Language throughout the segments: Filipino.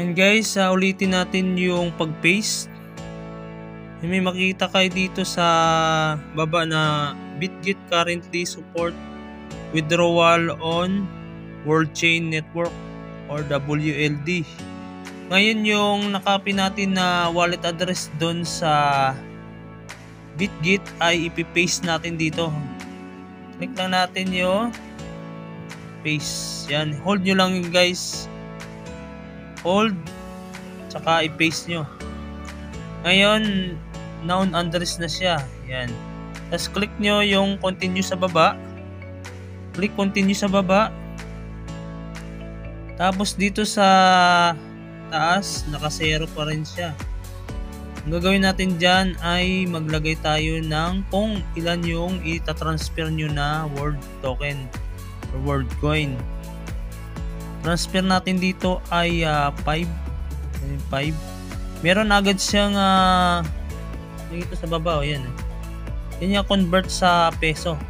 And guys, ulitin natin yung pag-paste. May makikita kayo dito sa baba na Bitget currently support withdrawal on World Chain Network or WLD. Ngayon yung nakopy natin na wallet address doon sa Bitget ay ipipaste natin dito. Click lang natin yung paste. Yan, hold nyo lang yun guys. Hold, tsaka i-paste nyo. Ngayon, known address na siya. Yan. Tapos click nyo yung continue sa baba. Click continue sa baba. Tapos dito sa taas, naka-zero pa rin siya. Ang gagawin natin dyan ay maglagay tayo ng kung ilan yung itatransfer nyo na World Token or World Coin. Transfer natin dito ay 5. Meron agad siyang dito sa baba, yan. Yan yung convert sa peso.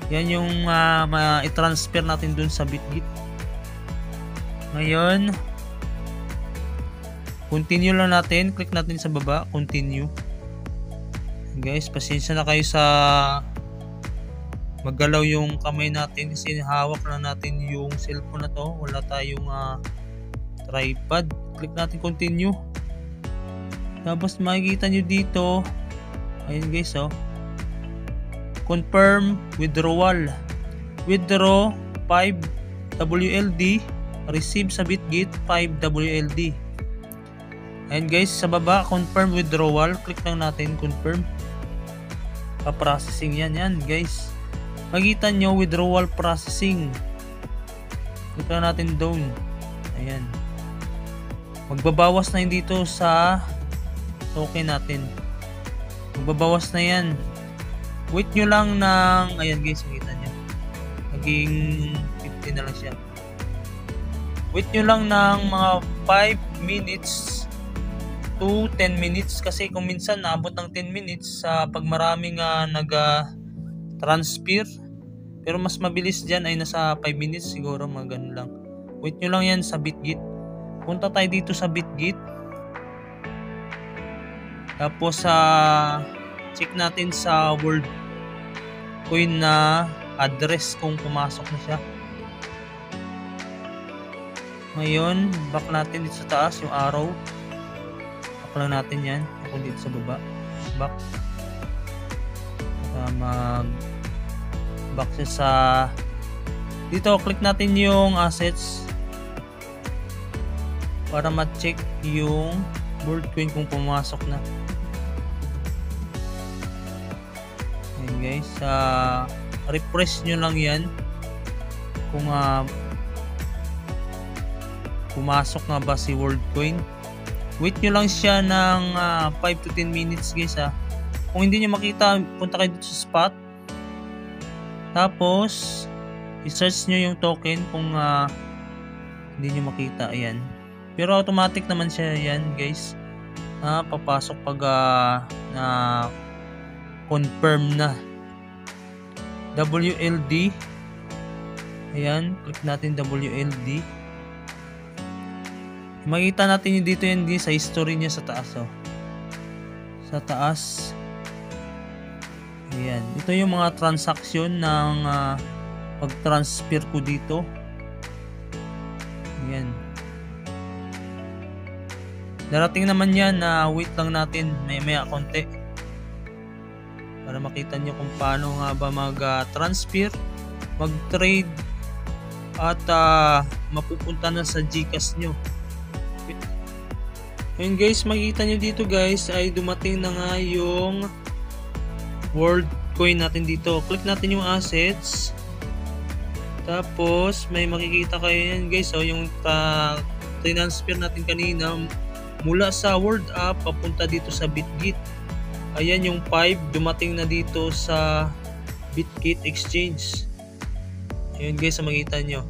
Yan yung i-transfer natin dun sa Bitget. Ngayon, continue lang natin. Click natin sa baba, continue. Guys, pasensya na kayo sa maggalaw yung kamay natin kasi hawak na natin yung cellphone na to. Wala tayong tripod. Click natin continue. Tapos makikita nyo dito, ayun guys, confirm withdrawal. Withdraw 5 WLD, receive sa Bitget 5 WLD. Ayun guys, sa baba confirm withdrawal. Click lang natin confirm. Pa-processing yan guys. Makita nyo withdrawal processing. Click lang natin down. Ayan. Magbabawas na yun dito sa token natin. Magbabawas na yan. Wait nyo lang ng, ayan guys, makita nyo. Naging 50 na lang siya. Wait nyo lang ng mga 5 minutes to 10 minutes kasi kung minsan naabot ng 10 minutes sa pag maraming transfer, pero mas mabilis dyan ay nasa 5 minutes siguro, mga ganun lang. Wait nyo lang yan sa Bitget. Punta tayo dito sa Bitget, tapos check natin sa World Coin na address kung pumasok na siya. Ngayon back natin dito sa taas yung arrow, back lang natin yan. Ako dito sa baba, back. Back siya sa dito, click natin yung assets para ma-check yung World Coin kung pumasok na. Ayan guys, refresh nyo lang yan kung pumasok nga ba si World Coin. Wait nyo lang siya ng 5 to 10 minutes guys. Kung hindi nyo makita, punta kayo dito sa spot. Tapos, i-search nyo yung token kung hindi nyo makita. Ayan. Pero automatic naman siya yan guys. Papasok pag confirm na. WLD. Ayan. Click natin WLD. Makita natin yung dito yan sa history niya sa taas. Sa taas. Ayan. Ito yung mga transaction ng pag-transfer ko dito. Ayan. Darating naman yan na wait lang natin maya konti para makita nyo kung paano nga ba mag-transfer, mag-trade at mapupunta na sa GCash nyo. Ayun guys, makikita nyo dito guys ay dumating na nga yung World Coin natin dito. Click natin yung assets. Tapos may makikita kayo yan guys, yung transfer natin kanina mula sa World App papunta dito sa Bitget. Ayan yung 5 dumating na dito sa Bitget Exchange. Ayun guys, makita nyo.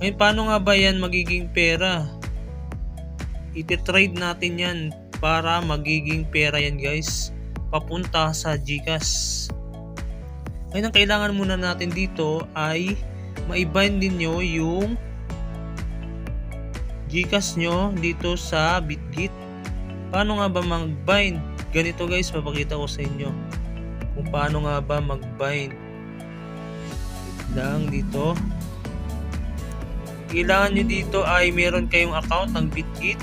Ngayon, paano nga ba yan magiging pera? Iti-trade natin yan para magiging pera yan guys, papunta sa GCash. Ngayon, ang kailangan muna natin dito ay maibind din nyo yung Gcash nyo dito sa Bitgit. Paano nga ba mag-bind? Ganito guys, papakita ko sa inyo kung paano nga ba mag-bind. Lang dito. Kailangan nyo dito ay meron kayong account ng Bitgit.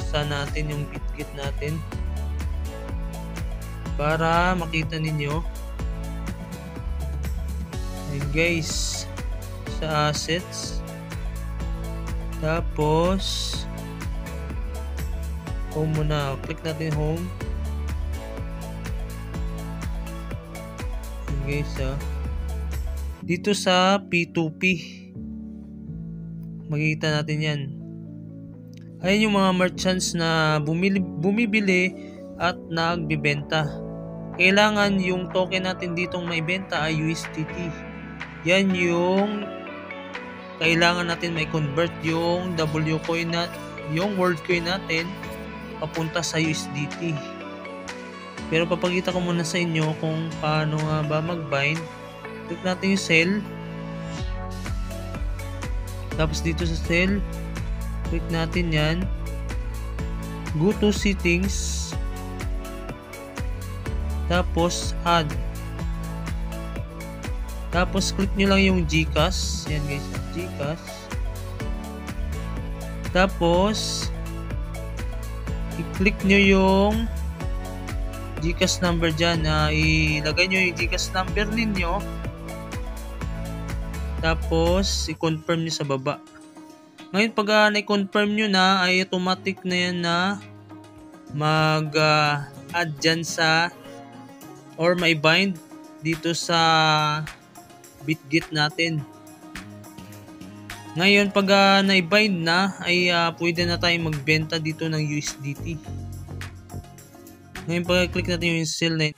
Saan natin yung Bitgit natin para makita ninyo. Ayan guys, sa assets, tapos home muna, click natin home. Ayan guys, dito sa P2P makikita natin yan. Ayan yung mga merchants na bumibili at nagbibenta. Kailangan yung token natin ditong maibenta ay USDT. Yan yung kailangan natin may convert yung WCoin na yung WorldCoin natin papunta sa USDT. Pero papakita ko muna sa inyo kung paano nga ba mag-bind. Click natin yung sell. Tapos dito sa sell, click natin yan. Go to settings. Tapos add. Tapos click nyo lang yung Gcash. Yan guys, Gcash. Tapos i-click nyo yung Gcash number dyan. Ilagay nyo yung Gcash number ninyo. Tapos i-confirm nyo sa baba. Ngayon pag na-confirm nyo na, ay automatic na yan na mag-add dyan sa or may bind dito sa Bitgit natin. Ngayon pag na-bind na ay pwede na tayong magbenta dito ng USDT. Ngayon pag click natin yung sell na